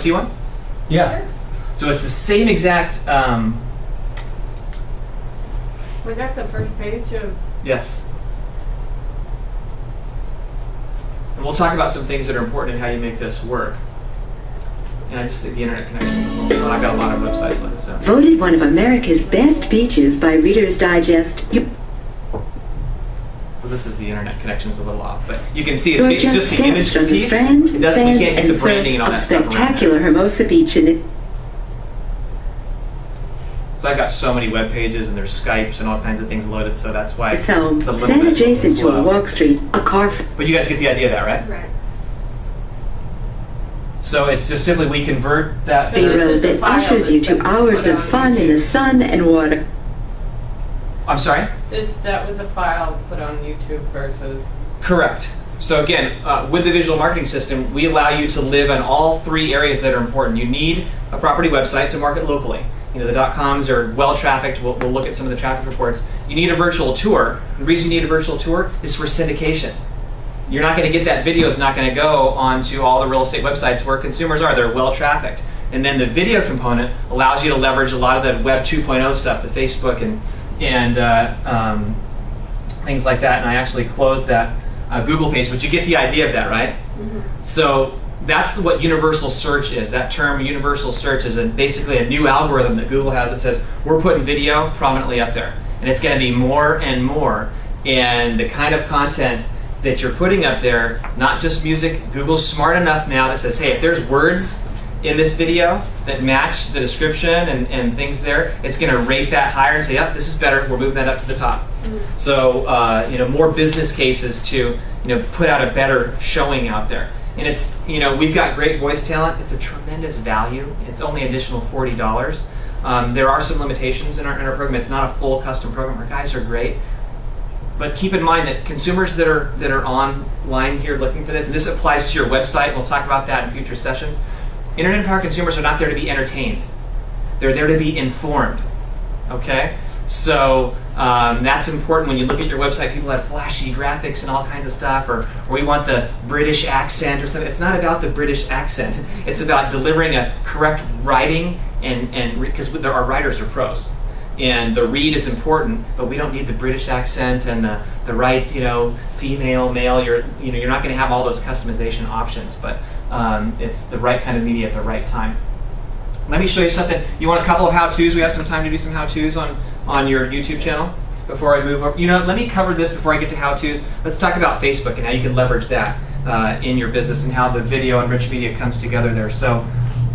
see one? Yeah. So it's the same exact. Was that the first page of? Yes. And we'll talk about some things that are important in how you make this work. And I just think the internet connection is a little slow. I've got a lot of websites like this. Voted one of America's best beaches by Reader's Digest. So this is the internet connection is a little off, but you can see You're it's just the image on the piece. strand, It doesn't, we can't get the branding and all that stuff around spectacular it. Hermosa Beach in the So I've got so many web pages and there's Skypes and all kinds of things loaded, so that's why home. it's a little Stand bit adjacent to slow. a Walk Street, a car. But you guys get the idea of that, right? Right. So it's just simply we convert that. A road that ushers you to hours put of on fun in the YouTube. sun and water. I'm sorry? That was a file put on YouTube versus. Correct. So again, with the visual marketing system, we allow you to live in all three areas that are important. You need a property website to market locally. You know, the .coms are well trafficked. We'll look at some of the traffic reports. You need a virtual tour. The reason you need a virtual tour is for syndication. You're not going to get that video is not going to go onto all the real estate websites where consumers are. They're well trafficked. And then the video component allows you to leverage a lot of the Web 2.0 stuff, the Facebook and things like that. And I actually closed that Google page, but you get the idea of that, right? Mm-hmm. So that's what universal search is. That term universal search is basically a new algorithm that Google has that says we're putting video prominently up there. And it's going to be more and more. And the kind of content that you're putting up there, not just music, Google's smart enough now that says, hey, if there's words in this video that match the description and things there, it's going to rate that higher and say, yep, this is better, we're moving that up to the top. Mm-hmm. So, more business cases to, put out a better showing out there. And it's, we've got great voice talent. It's a tremendous value. It's only an additional $40. There are some limitations in our program. It's not a full custom program. Our guys are great. But keep in mind that consumers that are online here looking for this, and this applies to your website, and we'll talk about that in future sessions, Internet Empowered consumers are not there to be entertained. They're there to be informed, okay? So that's important when you look at your website. People have flashy graphics and all kinds of stuff, or we want the British accent or something. It's not about the British accent. It's about delivering a correct writing, and because our writers are pros. And the read is important, but we don't need the British accent and the right, female, male. You're not going to have all those customization options, but it's the right kind of media at the right time. Let me show you something. You want a couple of how-tos? We have some time to do some how-tos on your YouTube channel before I move over. Let me cover this before I get to how-tos. Let's talk about Facebook and how you can leverage that in your business and how the video and rich media comes together there. So.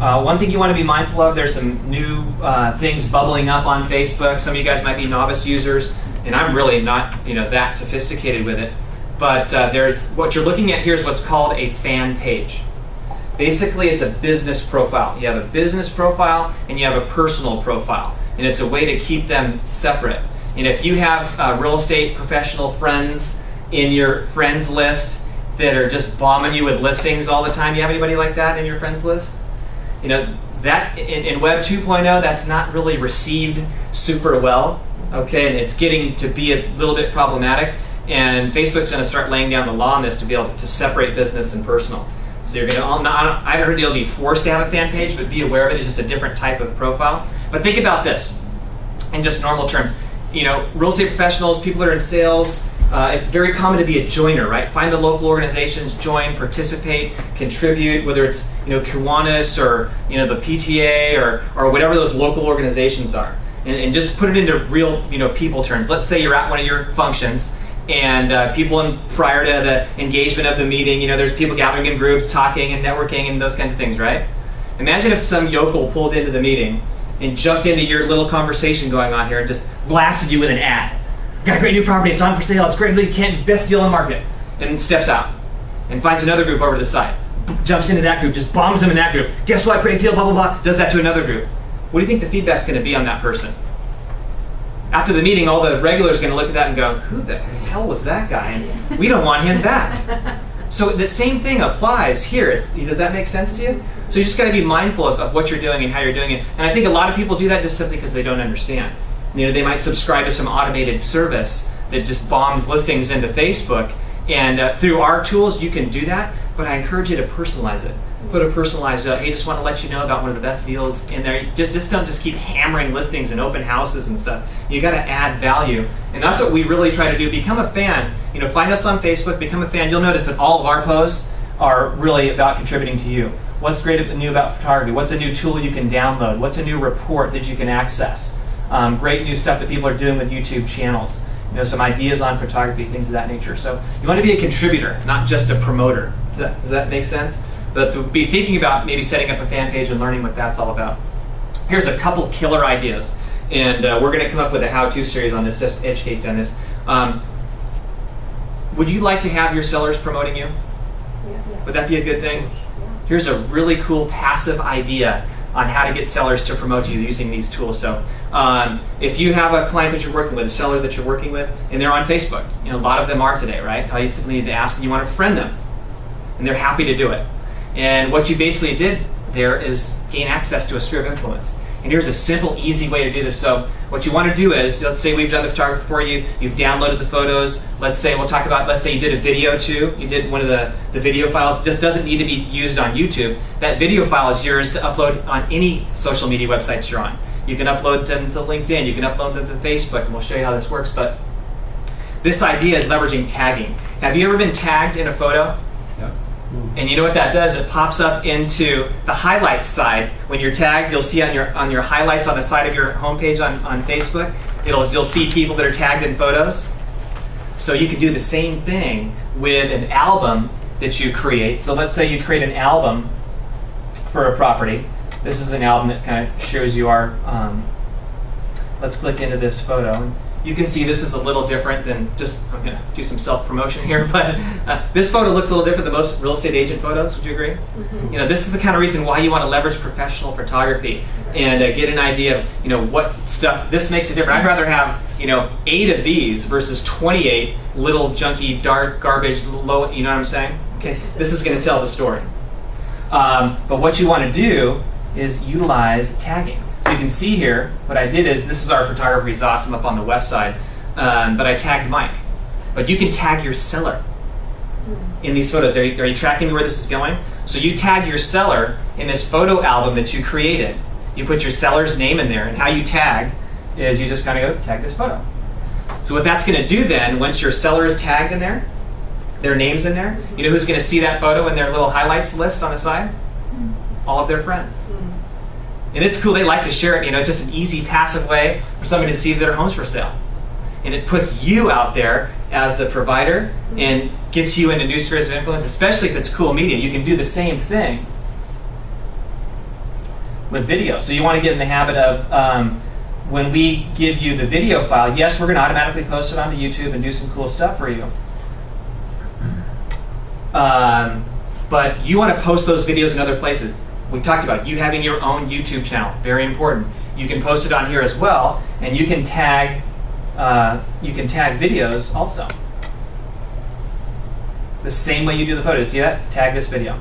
One thing you want to be mindful of, there's some new things bubbling up on Facebook. Some of you guys might be novice users, and I'm really not that sophisticated with it. But there's what you're looking at here is what's called a fan page. Basically, it's a business profile. You have a business profile and you have a personal profile, and it's a way to keep them separate. And if you have real estate professional friends in your friends list that are just bombing you with listings all the time, you have anybody like that in your friends list? That in Web 2.0, that's not really received super well, okay, and it's getting to be a little bit problematic, and Facebook's going to start laying down the law on this to be able to separate business and personal. So you're going to, I haven't heard you'll be forced to have a fan page, but be aware of it. It's just a different type of profile. But think about this in just normal terms. Real estate professionals, people that are in sales, it's very common to be a joiner, right? Find the local organizations, join, participate, contribute, whether it's Kiwanis or the PTA or whatever those local organizations are, and just put it into real people terms. Let's say you're at one of your functions, and people prior to the engagement of the meeting, there's people gathering in groups, talking and networking and those kinds of things, right? Imagine if some yokel pulled into the meeting and jumped into your little conversation going on here and just blasted you with an ad. Got a great new property, it's on for sale, it's great, you can't, best deal on the market. And steps out and finds another group over to the side. Jumps into that group, just bombs them in that group. Guess what, great deal, blah, blah, blah. Does that to another group. What do you think the feedback's going to be on that person? After the meeting, all the regulars are going to look at that and go, who the hell was that guy? And we don't want him back. So the same thing applies here. Does that make sense to you? So you just got to be mindful of what you're doing and how you're doing it. And I think a lot of people do that just simply because they don't understand. They might subscribe to some automated service that just bombs listings into Facebook. And through our tools, you can do that, but I encourage you to personalize it. Put a personalized, hey, just want to let you know about one of the best deals in there. Just don't just keep hammering listings and open houses and stuff. You got to add value, and that's what we really try to do. Become a fan. Find us on Facebook. Become a fan. You'll notice that all of our posts are really about contributing to you. What's great new about photography? What's a new tool you can download? What's a new report that you can access? Great new stuff that people are doing with YouTube channels. Some ideas on photography, things of that nature. So you want to be a contributor, not just a promoter. Does that make sense? But to be thinking about maybe setting up a fan page and learning what that's all about. Here's a couple killer ideas, and we're going to come up with a how-to series on this, just educate you on this. Would you like to have your sellers promoting you? Yes. Would that be a good thing? Yeah. Here's a really cool passive idea on how to get sellers to promote you using these tools. So if you have a client that you're working with, a seller that you're working with, and they're on Facebook, a lot of them are today, right? All you simply need to ask, and you want to friend them, and they're happy to do it. And what you basically did there is gain access to a sphere of influence. And here's a simple, easy way to do this. So what you want to do is, let's say we've done the photography for you, you've downloaded the photos, let's say you did a video too, you did one of the video files. It just doesn't need to be used on YouTube. That video file is yours to upload on any social media websites you're on. You can upload them to LinkedIn, you can upload them to Facebook, and we'll show you how this works. But this idea is leveraging tagging. Have you ever been tagged in a photo? And you know what that does? It pops up into the highlights side. When you're tagged, you'll see on your highlights on the side of your homepage on Facebook, you'll see people that are tagged in photos. So you can do the same thing with an album that you create. So let's say you create an album for a property. This is an album that kind of shows you our. Let's click into this photo. You can see this is a little different than just, I'm going to do some self-promotion here, but this photo looks a little different than most real estate agent photos. Would you agree? Mm-hmm. This is the kind of reason why you want to leverage professional photography and get an idea of, what stuff, this makes it different. I'd rather have, 8 of these versus 28 little junky, dark, garbage, low, you know what I'm saying? Okay, this is going to tell the story. But what you want to do is utilize tagging. So you can see here, what I did is, this is our Photography is Awesome up on the west side, but I tagged Mike. But you can tag your seller in these photos. Are you tracking where this is going? So you tag your seller in this photo album that you created. You put your seller's name in there, and how you tag is you just kind of go tag this photo. So what that's going to do then, once your seller is tagged in there, their name's in there, you know who's going to see that photo in their little highlights list on the side? All of their friends. And it's cool, they like to share it. It's just an easy, passive way for somebody to see that their home's for sale. And it puts you out there as the provider and gets you into new spheres of influence, especially if it's cool media. You can do the same thing with video. So you want to get in the habit of, when we give you the video file, yes, we're going to automatically post it onto YouTube and do some cool stuff for you. But you want to post those videos in other places. We talked about you having your own YouTube channel, very important. You can post it on here as well, and you can tag videos also. The same way you do the photos. See that? Tag this video.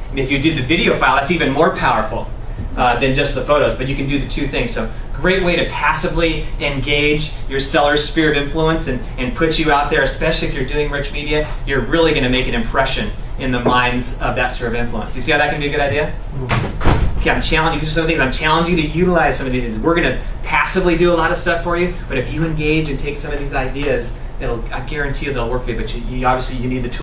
And if you do the video file, that's even more powerful than just the photos, but you can do the two things. So great way to passively engage your seller's sphere of influence and put you out there, especially if you're doing rich media. You're really going to make an impression in the minds of that sphere of influence. You see how that can be a good idea? Okay, I'm challenging. These are some things I'm challenging you to utilize some of these things. We're going to passively do a lot of stuff for you, but if you engage and take some of these ideas, I guarantee you they'll work for you. But you obviously you need the tools.